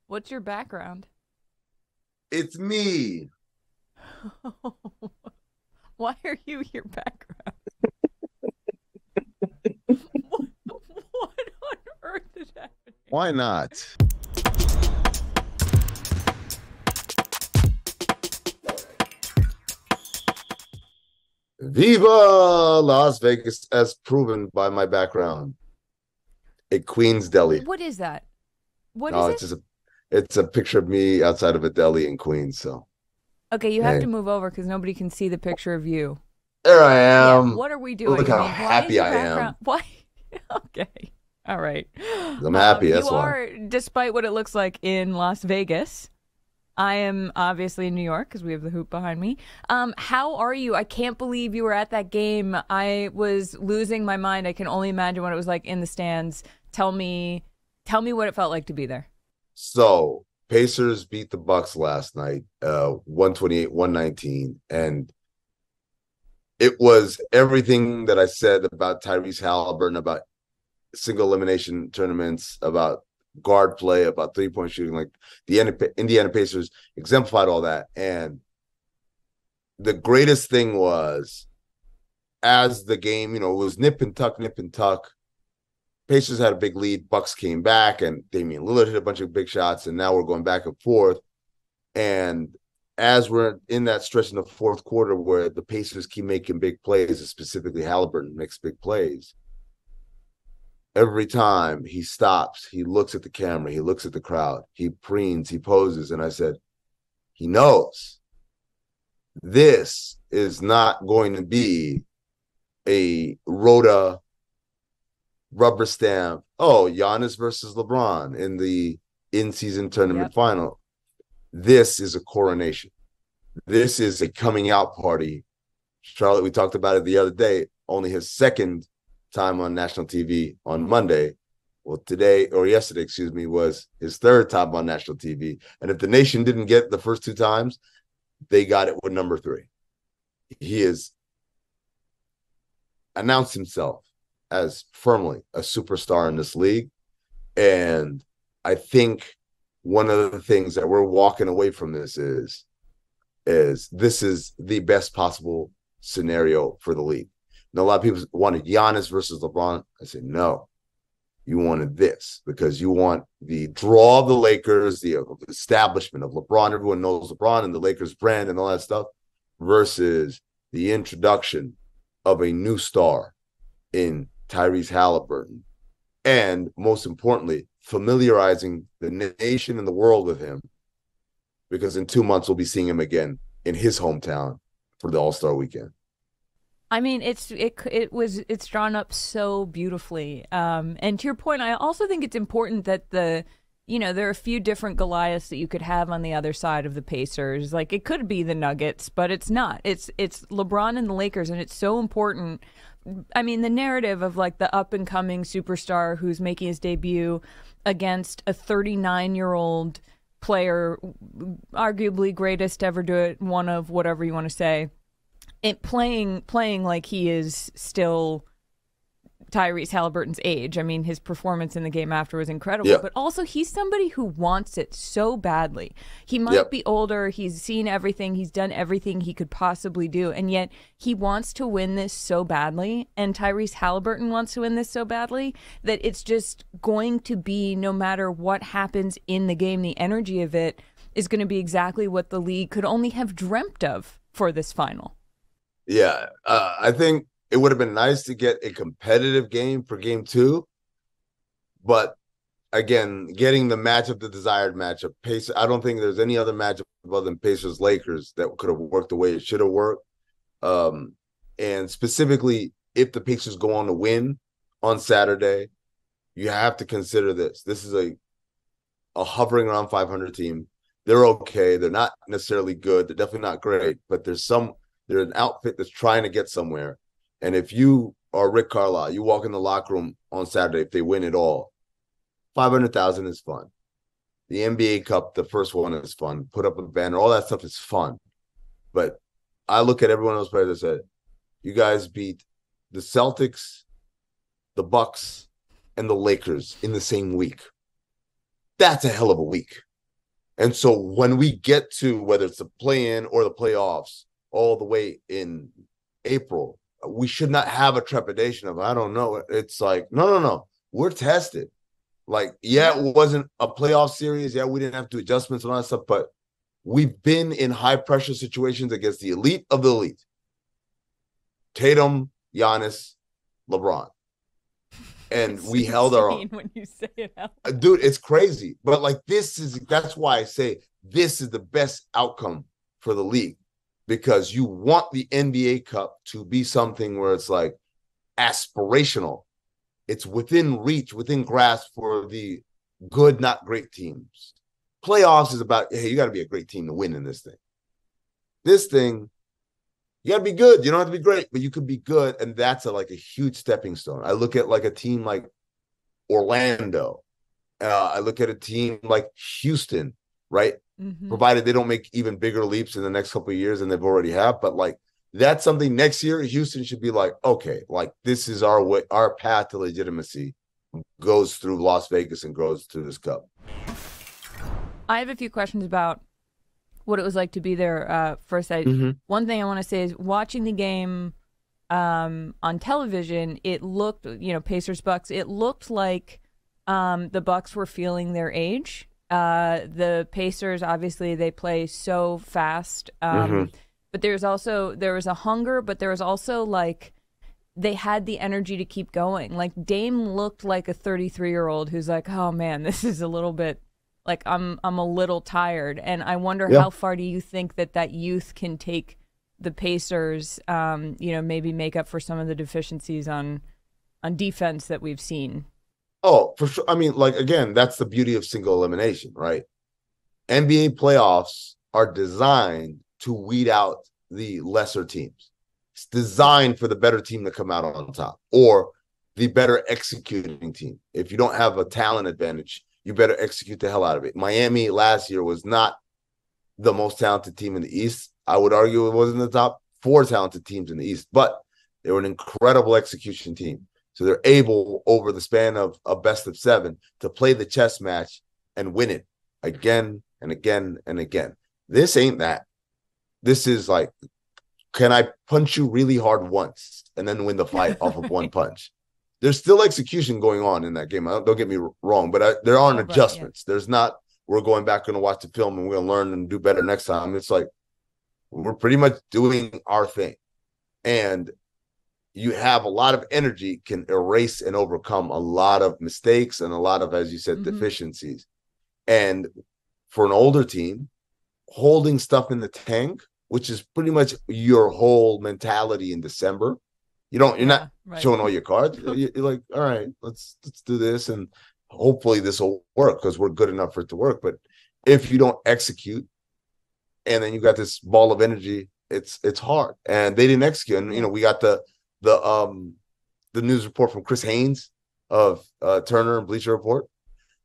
What's your background? It's me. Why are you your background? What on earth is happening? Why not? Viva Las Vegas, as proven by my background. A Queens deli. What is that? What is No, it? it's a picture of me outside of a deli in Queens. So Okay, you have hey, to move over because nobody can see the picture of you. there I Yeah, am. what are we Look doing? I how mean, why is happy your I background? am. Why? Okay, all right. I'm happy. You That's why. are, despite what it looks like in Las Vegas. I am obviously in New York because we have the hoop behind me. How are you? I can't believe you were at that game. I was losing my mind. I can only imagine what it was like in the stands. Tell me what it felt like to be there. So Pacers beat the Bucks last night, 128, 119, and it was everything that I said about Tyrese Haliburton, about single elimination tournaments, about guard play, about 3-point shooting. Like the Indiana Pacers exemplified all that. And the greatest thing was, as the game, it was nip and tuck, nip and tuck. Pacers had a big lead. Bucks came back, and Damian Lillard hit a bunch of big shots, and now we're going back and forth. And as we're in that stretch in the fourth quarter where the Pacers keep making big plays, and specifically Halliburton makes big plays, every time he stops, he looks at the camera, he looks at the crowd, he preens, he poses. And I said, he knows this is not going to be a rota rubber stamp. Oh, Giannis versus LeBron in the in-season tournament Yep. final. This is a coronation. This is a coming out party. Charlotte, we talked about it the other day, only his second time on national TV on Monday. Well, today or yesterday, excuse me, was his third time on national TV. And if the nation didn't get the first two times, they got it with number three. He has announced himself as firmly a superstar in this league. And I think one of the things that we're walking away from this is this is the best possible scenario for the league. Now, a lot of people wanted Giannis versus LeBron. I said, no, you wanted this because you want the draw of the Lakers, the establishment of LeBron. Everyone knows LeBron and the Lakers brand and all that stuff versus the introduction of a new star in Tyrese Haliburton. And most importantly, familiarizing the nation and the world with him because in 2 months we'll be seeing him again in his hometown for the All-Star weekend. I mean, it's drawn up so beautifully. And to your point, I also think it's important that there are a few different Goliaths that you could have on the other side of the Pacers. Like it could be the Nuggets, but it's not. It's LeBron and the Lakers, and it's so important. I mean, the narrative of like the up and coming superstar who's making his debut against a 39-year-old player, arguably greatest to ever do it, one of whatever you want to say, it playing like he is still Tyrese Haliburton's age. I mean, his performance in the game after was incredible, Yep. but also he's somebody who wants it so badly. He might Yep. be older, he's seen everything, he's done everything he could possibly do, and yet he wants to win this so badly, and Tyrese Haliburton wants to win this so badly that it's just going to be, no matter what happens in the game, the energy of it is going to be exactly what the league could only have dreamt of for this final. Yeah. I think it would have been nice to get a competitive game for game two. But again, getting the matchup, the desired matchup, Pacers, I don't think there's any other matchup other than Pacers Lakers that could have worked the way it should have worked. And specifically, if the Pacers go on to win on Saturday, you have to consider this. This is a hovering around 500 team. They're okay. They're not necessarily good. They're definitely not great, but they're an outfit that's trying to get somewhere. And if you are Rick Carlisle, you walk in the locker room on Saturday, if they win it all, 500,000 is fun. The NBA Cup, the first one is fun. Put up a banner, all that stuff is fun. But I look at everyone else players and said, you guys beat the Celtics, the Bucks, and the Lakers in the same week. That's a hell of a week. And so when we get to whether it's the play-in or the playoffs all the way in April, we should not have a trepidation of, I don't know. It's like, no. We're tested. Like, yeah, it wasn't a playoff series. Yeah, we didn't have to do adjustments and all that stuff, but we've been in high pressure situations against the elite of the elite. Tatum, Giannis, LeBron. And It's we held our own. when you say it out. Dude, it's crazy. But like that's why I say this is the best outcome for the league, because you want the NBA Cup to be something where it's like aspirational. It's within reach, within grasp for the good, not great teams. Playoffs is about, hey, you got to be a great team to win in this thing. This thing, you got to be good. You don't have to be great, but you could be good, and that's like a huge stepping stone. I look at like a team like Orlando. I look at a team like Houston, right? Mm-hmm. Provided they don't make even bigger leaps in the next couple of years than they've already have. But like, that's something next year Houston should be like, okay, like this is our way, our path to legitimacy goes through Las Vegas and goes through this cup. I have a few questions about what it was like to be there. First, one thing I want to say is watching the game on television, it looked, Pacers Bucks, it looked like the Bucks were feeling their age. The Pacers, obviously, they play so fast. But there was a hunger, but there was also like they had the energy to keep going. Like Dame looked like a 33-year-old who's like, oh man, this is a little bit like I'm a little tired. And I wonder how far do you think that youth can take the Pacers, maybe make up for some of the deficiencies on defense that we've seen? Oh, for sure. I mean, like, again, that's the beauty of single elimination, right? NBA playoffs are designed to weed out the lesser teams. It's designed for the better team to come out on top, or the better executing team. If you don't have a talent advantage, you better execute the hell out of it. Miami last year was not the most talented team in the East. I would argue it wasn't the top 4 talented teams in the East, but they were an incredible execution team. So they're able, over the span of a best of 7, to play the chess match and win it again and again and again. This ain't that. This is like, can I punch you really hard once and then win the fight off of one punch? There's still execution going on in that game. Don't get me wrong, but there aren't adjustments. Yeah. There's not, we're going back and watch the film and we're going to learn and do better next time. It's like, we're pretty much doing our thing. And you have a lot of energy, can erase and overcome a lot of mistakes and a lot of, as you said, deficiencies. And for an older team, holding stuff in the tank, which is pretty much your whole mentality in December. You're not showing all your cards. You're like, all right, let's do this, and hopefully this will work because we're good enough for it to work. But if you don't execute, and then you got this ball of energy, it's hard. And they didn't execute. And we got the news report from Chris Haynes of Turner and Bleacher Report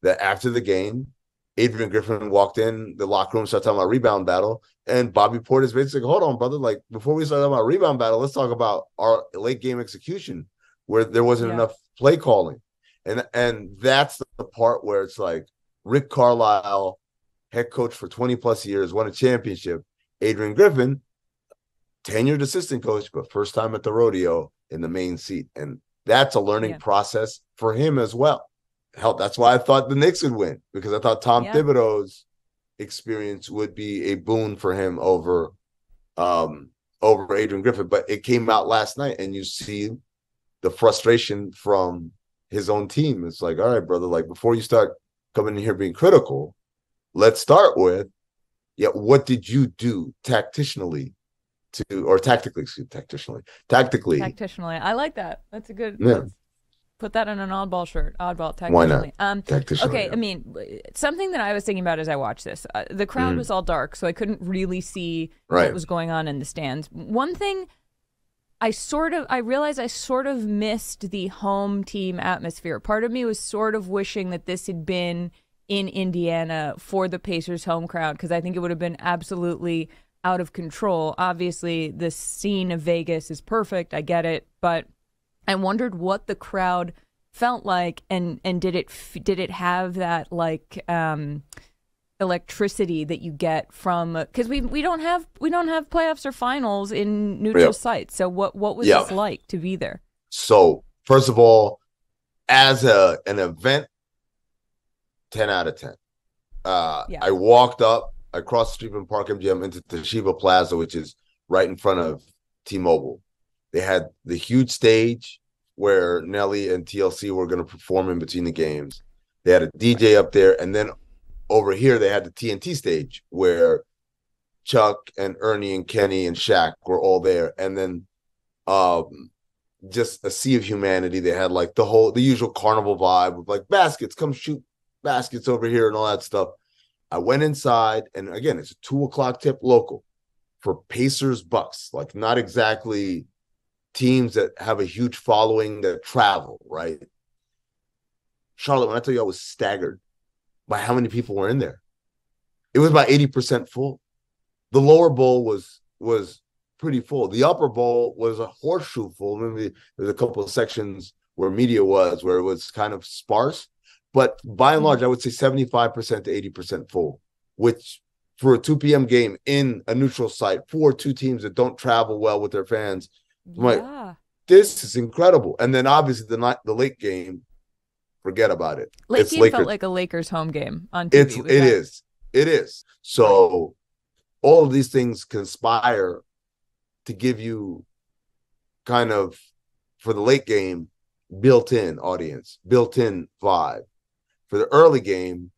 that after the game, Adrian Griffin walked in the locker room, started talking about rebound battle, and Bobby Portis basically, hold on, brother. Like, before we start talking about rebound battle, let's talk about our late game execution where there wasn't enough play calling. And that's the part where it's like Rick Carlisle, head coach for 20 plus years, won a championship. Adrian Griffin, tenured assistant coach, but first time at the rodeo in the main seat. And that's a learning process for him as well. Hell, that's why I thought the Knicks would win, because I thought Tom Thibodeau's experience would be a boon for him over Adrian Griffin. But it came out last night, and you see the frustration from his own team. It's like, all right, brother, like, before you start coming in here being critical, let's start with, what did you do tactically? Tactically. I like that. That's a good. Yeah. Put that on an Oddball shirt. Oddball, tactically. Why not? Okay, yeah. I mean, something that I was thinking about as I watched this, the crowd was all dark, so I couldn't really see what was going on in the stands. One thing, I realized I sort of missed the home team atmosphere. Part of me was sort of wishing that this had been in Indiana for the Pacers home crowd, because I think it would have been absolutely out of control. Obviously, the scene of Vegas is perfect. I get it, but I wondered what the crowd felt like, and did it have that like electricity that you get from, because we don't have playoffs or finals in neutral sites. So what was this like to be there? So first of all, as an event, 10 out of 10. I walked up, I crossed the street from Park MGM into Toshiba Plaza, which is right in front of T-Mobile. They had the huge stage where Nelly and TLC were going to perform in between the games. They had a DJ up there, and then over here they had the TNT stage where Chuck and Ernie and Kenny and Shaq were all there, and then just a sea of humanity. They had like the usual carnival vibe with like baskets, come shoot baskets over here and all that stuff. I went inside, and again, it's a 2:00 tip local for Pacers Bucks, like not exactly teams that have a huge following that travel, right? Charlotte, when I tell you I was staggered by how many people were in there, it was about 80% full. The lower bowl was pretty full. The upper bowl was a horseshoe full. Maybe there's a couple of sections where media was, where it was kind of sparse. But by and large, I would say 75% to 80% full, which for a 2 p.m. game in a neutral site for two teams that don't travel well with their fans, I'm like, this is incredible. And then obviously the late game, forget about it. Late game felt like a Lakers home game on TV. It is. So all of these things conspire to give you kind of, for the late game, built-in audience, built-in vibe. For the early game,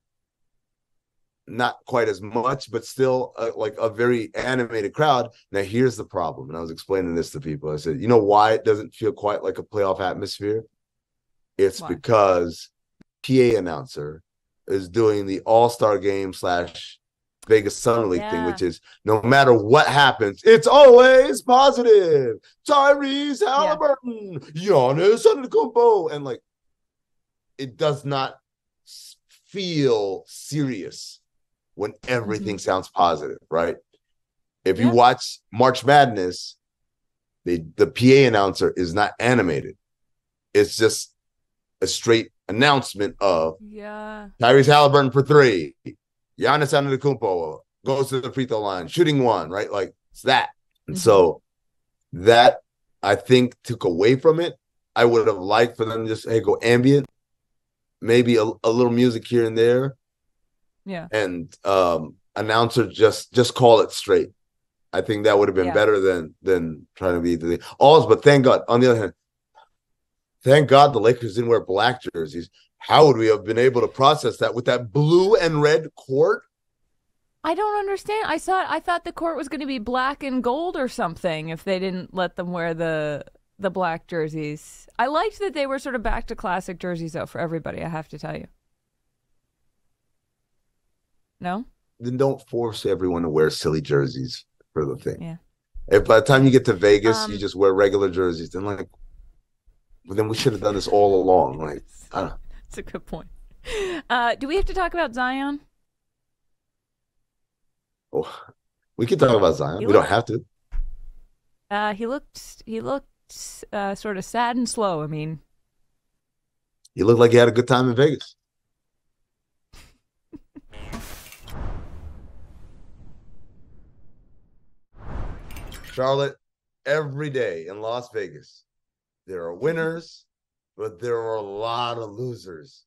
not quite as much, but still like a very animated crowd. Now, here's the problem. And I was explaining this to people. I said, you know why it doesn't feel quite like a playoff atmosphere? It's because PA announcer is doing the All-Star game / Vegas Summer League thing, which is no matter what happens, it's always positive. Tyrese Haliburton, Giannis Antetokounmpo, and like it does not feel serious when everything sounds positive, right? If you watch March Madness, the PA announcer is not animated. It's just a straight announcement of Tyrese Haliburton for 3. Giannis Antetokounmpo goes to the free throw line, shooting 1, right? Like it's that. And so that I think took away from it. I would have liked for them to just, hey, go ambient, maybe a little music here and there. Yeah. And announcer just call it straight. I think that would have been better than trying to be the alls. But thank God, on the other hand, thank God the Lakers didn't wear black jerseys. How would we have been able to process that with that blue and red court? I don't understand. I thought the court was going to be black and gold or something if they didn't let them wear the black jerseys. I liked that they were sort of back to classic jerseys, though, for everybody, I have to tell you. No? Then don't force everyone to wear silly jerseys for the thing. Yeah. If by the time you get to Vegas, you just wear regular jerseys, then well, then we should have done this all along. Like, I don't know. That's a good point. Do we have to talk about Zion? Oh, we can talk about Zion. We don't have to. He looked sort of sad and slow. I mean, he looked like he had a good time in Vegas. Charlotte, every day in Las Vegas, there are winners, but there are a lot of losers.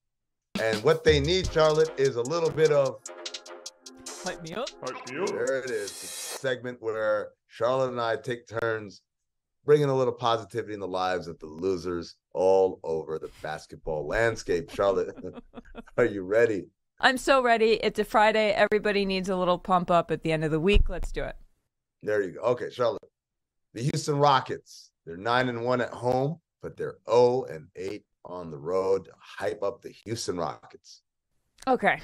And what they need, Charlotte, is a little bit of Hype me up. There it is. It's a segment where Charlotte and I take turns bringing a little positivity in the lives of the losers all over the basketball landscape. Charlotte, are you ready? I'm so ready. It's a Friday. Everybody needs a little pump up at the end of the week. Let's do it. There you go. Okay, Charlotte. The Houston Rockets, they're 9-1 at home, but they're 0-8 on the road to hype up the Houston Rockets. Okay,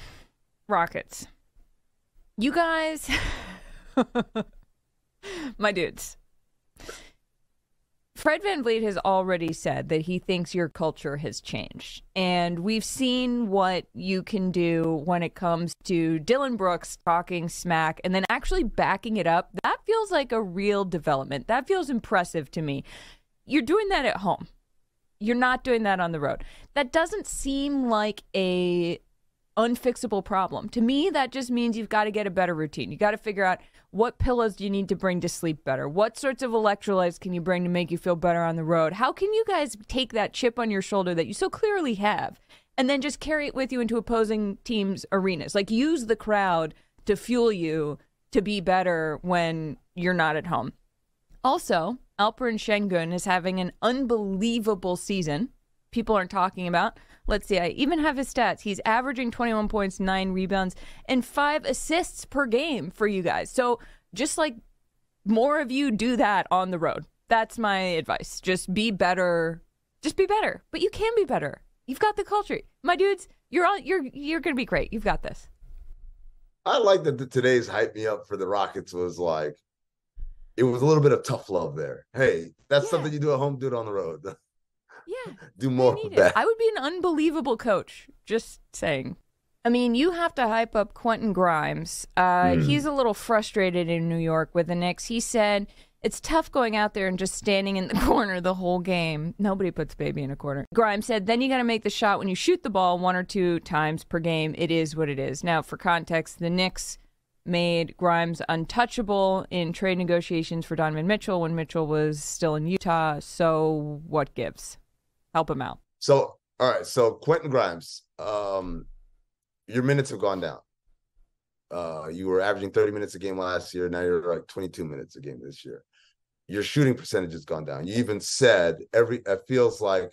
Rockets. You guys, my dudes. Fred VanVleet has already said that he thinks your culture has changed. And we've seen what you can do when it comes to Dylan Brooks talking smack and then actually backing it up. That feels like a real development. That feels impressive to me. You're doing that at home. You're not doing that on the road. That doesn't seem like a unfixable problem. To me, that just means you've got to get a better routine. You got to figure out what pillows do you need to bring to sleep better? What sorts of electrolytes can you bring to make you feel better on the road? How can you guys take that chip on your shoulder that you so clearly have and then just carry it with you into opposing teams' arenas? Like, use the crowd to fuel you to be better when you're not at home. Also, Alperen Şengün is having an unbelievable season. People aren't talking about. Let's see, I even have his stats. He's averaging 21 points, 9 rebounds, and 5 assists per game for you guys. So just like more of you do that on the road. That's my advice. Just be better. Just be better. But you can be better. You've got the culture. My dudes, you're going to be great. You've got this. I like that today's hype me up for the Rockets was like, it was a little bit of tough love there. Hey, that's something you do at home, do it on the road. Yeah. Do more of that. I would be an unbelievable coach. Just saying. I mean, you have to hype up Quentin Grimes. He's a little frustrated in New York with the Knicks. He said, it's tough going out there and just standing in the corner the whole game. Nobody puts baby in a corner. Grimes said, then you got to make the shot when you shoot the ball 1 or 2 times per game. It is what it is. Now, for context, the Knicks made Grimes untouchable in trade negotiations for Donovan Mitchell when Mitchell was still in Utah. So what gives? Help him out. So, all right. So Quentin Grimes, your minutes have gone down. You were averaging 30 minutes a game last year. Now you're like 22 minutes a game this year. Your shooting percentage has gone down. You even said it feels like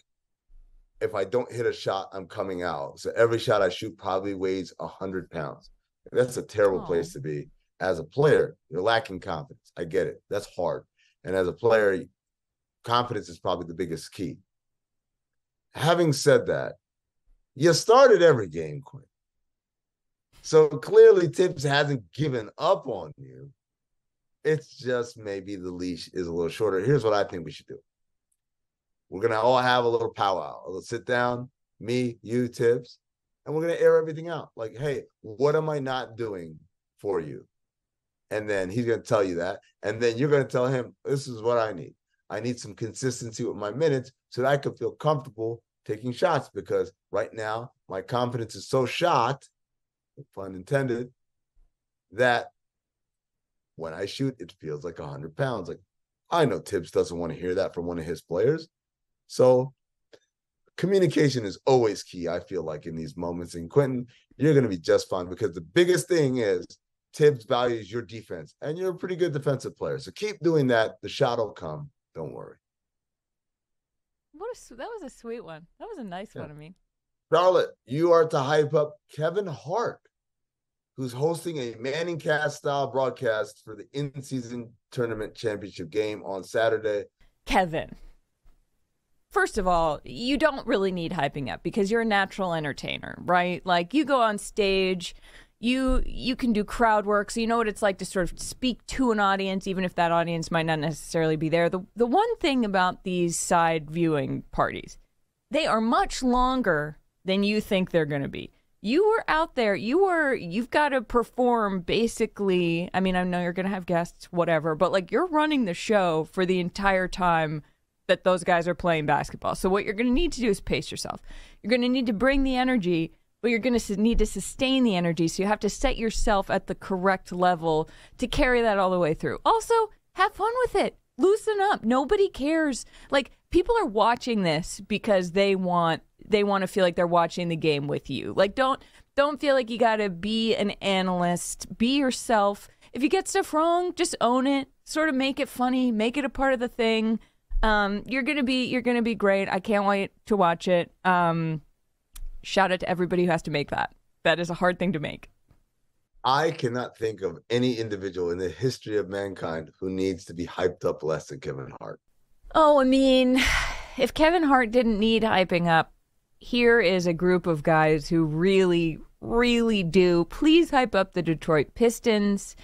if I don't hit a shot, I'm coming out. So every shot I shoot probably weighs 100 pounds. That's a terrible place to be. As a player, you're lacking confidence. I get it. That's hard. And as a player, confidence is probably the biggest key. Having said that, you started every game, Quinn. So clearly Tibbs hasn't given up on you. It's just maybe the leash is a little shorter. Here's what I think we should do. We're going to all have a little powwow. A little sit down, me, you, Tibbs, and we're going to air everything out. Like, hey, what am I not doing for you? And then he's going to tell you that. And then you're going to tell him, this is what I need. I need some consistency with my minutes so that I can feel comfortable taking shots, because right now my confidence is so shot, pun intended, that when I shoot, it feels like 100 pounds. Like, I know Tibbs doesn't want to hear that from one of his players. So communication is always key, I feel like, in these moments. And Quentin, you're going to be just fine, because the biggest thing is Tibbs values your defense, and you're a pretty good defensive player. So keep doing that. The shot will come. Don't worry. That was a sweet one. That was a nice one, I mean. Charlotte, you are to hype up Kevin Hart, who's hosting a Manning Cast-style broadcast for the in-season tournament championship game on Saturday. Kevin, first of all, you don't really need hyping up because you're a natural entertainer, right? Like, you go on stage, you can do crowd work, so you know what it's like to sort of speak to an audience, even if that audience might not necessarily be there. The one thing about these side viewing parties, they are much longer than you think they're going to be. You were out there, you've got to perform basically. I mean, I know you're going to have guests, whatever, but like, you're running the show for the entire time that those guys are playing basketball. So what you're going to need to do is pace yourself. You're going to need to bring the energy, but you're going to need to sustain the energy. So you have to set yourself at the correct level to carry that all the way through. Also, have fun with it. Loosen up. Nobody cares. Like, people are watching this because they want to feel like they're watching the game with you. Like, don't feel like you got to be an analyst. Be yourself. If you get stuff wrong, just own it. Sort of make it funny. Make it a part of the thing. You're gonna be great. I can't wait to watch it. Shout out to everybody who has to make that. That is a hard thing to make. I cannot think of any individual in the history of mankind who needs to be hyped up less than Kevin Hart. Oh, I mean, if Kevin Hart didn't need hyping up, here is a group of guys who really, really do. Please hype up the Detroit Pistons.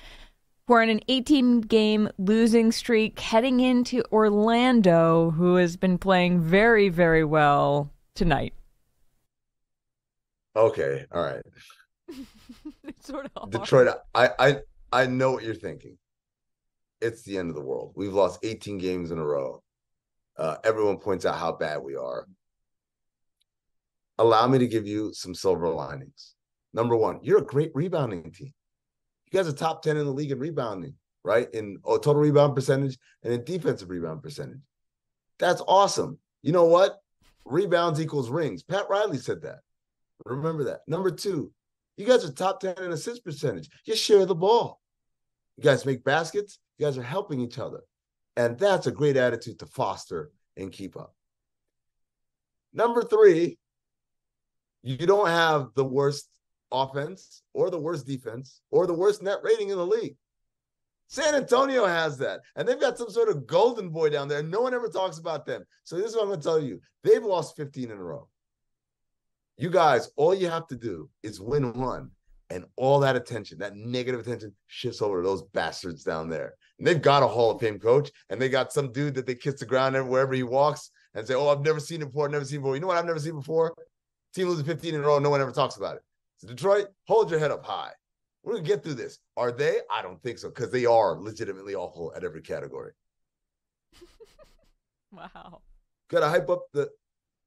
We're on an 18-game losing streak heading into Orlando, who has been playing very, very well tonight. Okay, all right. It's sort of Detroit, I know what you're thinking. It's the end of the world. We've lost 18 games in a row. Everyone points out how bad we are. Allow me to give you some silver linings. Number one, you're a great rebounding team. You guys are top 10 in the league in rebounding, right? In total rebound percentage and in defensive rebound percentage. That's awesome. You know what? Rebounds equals rings. Pat Riley said that. Remember that. Number two, you guys are top 10 in assist percentage. You share the ball. You guys make baskets. You guys are helping each other. And that's a great attitude to foster and keep up. Number three, you don't have the worst offense or the worst defense or the worst net rating in the league. San Antonio has that. And they've got some sort of golden boy down there. No one ever talks about them. So this is what I'm going to tell you. They've lost 15 in a row. You guys, all you have to do is win one. And all that attention, that negative attention, shifts over to those bastards down there. And they've got a Hall of Fame coach. And they got some dude that they kiss the ground wherever he walks and say, oh, I've never seen it before. Never seen it before. You know what I've never seen before? Team losing 15 in a row. No one ever talks about it. So Detroit, hold your head up high. We're going to get through this. Are they? I don't think so, because they are legitimately awful at every category. Wow. Got to hype up the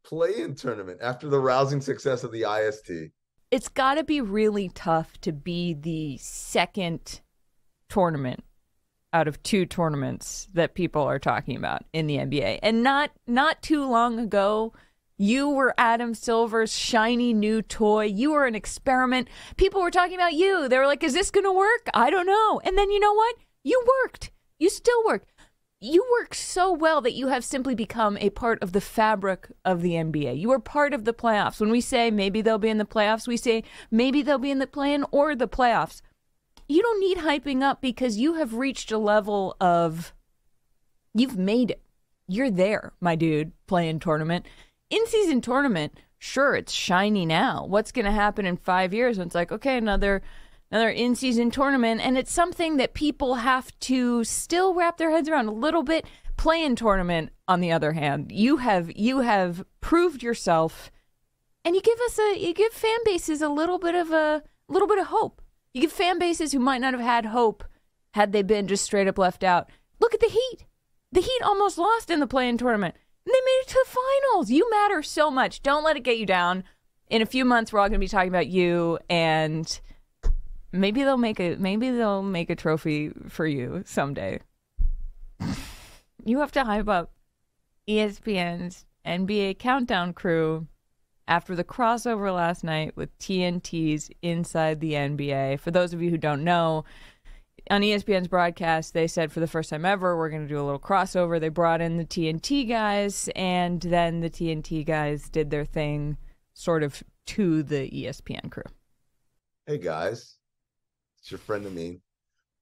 play-in tournament after the rousing success of the IST. It's got to be really tough to be the second tournament out of two tournaments that people are talking about in the NBA. And not too long ago, you were Adam Silver's shiny new toy. You were an experiment. People were talking about you. They were like, is this going to work? I don't know. And then you know what? You worked. You still work. You work so well that you have simply become a part of the fabric of the NBA. You are part of the playoffs. When we say maybe they'll be in the playoffs, we say maybe they'll be in the play-in or the playoffs. You don't need hyping up because you have reached a level of, you've made it. You're there, my dude, play-in tournament. In-season tournament, sure, it's shiny now. What's going to happen in 5 years when it's like, okay, another in-season tournament, and it's something that people have to still wrap their heads around a little bit. Play-in tournament, on the other hand, you have proved yourself, and you give fan bases a little bit of hope. You give fan bases who might not have had hope had they been just straight up left out. Look at the Heat. The Heat almost lost in the play-in tournament, and they made it to the finals. You matter so much. Don't let it get you down. In a few months, we're all going to be talking about you, and maybe they'll make a trophy for you someday. You have to hype up ESPN's NBA Countdown crew after the crossover last night with TNT's Inside the NBA. For those of you who don't know, on ESPN's broadcast, they said for the first time ever, we're going to do a little crossover. They brought in the TNT guys, and then the TNT guys did their thing sort of to the ESPN crew. Hey, guys. It's your friend Amin.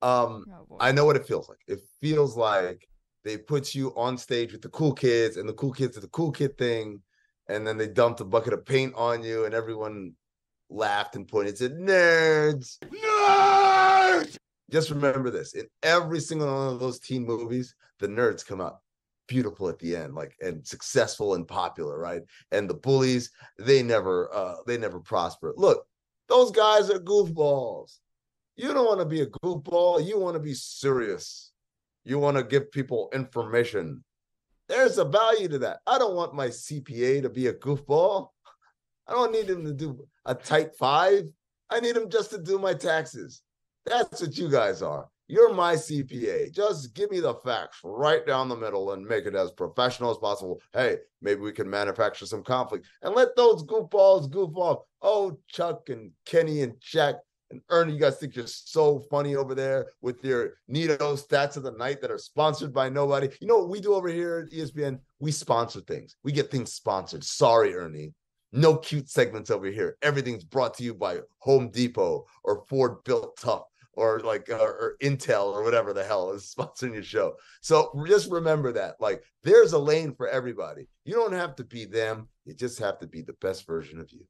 I know what it feels like. It feels like they put you on stage with the cool kids, and the cool kids did the cool kid thing, and then they dumped a bucket of paint on you, and everyone laughed and pointed and said, nerds! Nerds! Just remember this. In every single one of those teen movies, the nerds come out beautiful at the end, and successful and popular, right? And the bullies, they never prosper. Look, those guys are goofballs. You don't want to be a goofball. You want to be serious. You want to give people information. There's a value to that. I don't want my CPA to be a goofball. I don't need him to do a tight 5. I need him just to do my taxes. That's what you guys are. You're my CPA. Just give me the facts right down the middle and make it as professional as possible. Hey, maybe we can manufacture some conflict and let those goofballs goof off. Oh, Chuck and Kenny and Jack and Ernie, you guys think you're so funny over there with your Nito stats of the night that are sponsored by nobody. You know what we do over here at ESPN? We sponsor things. We get things sponsored. Sorry, Ernie. No cute segments over here. Everything's brought to you by Home Depot or Ford Built Tough or or Intel or whatever the hell is sponsoring your show. So just remember that. There's a lane for everybody. You don't have to be them. You just have to be the best version of you.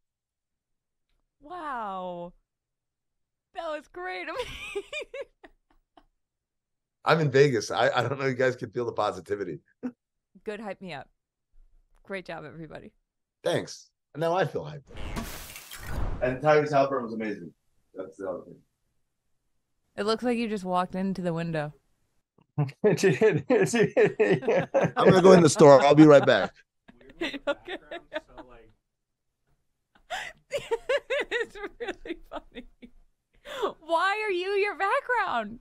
Wow. That was great. I'm in Vegas. I don't know if you guys can feel the positivity. Good, hype me up. Great job, everybody. Thanks. And now I feel hyped up. And Tyrese Haliburton was amazing. That's the other thing. It looks like you just walked into the window. I'm going to go in the store. I'll be right back. Okay. It's really funny. Why are you your background?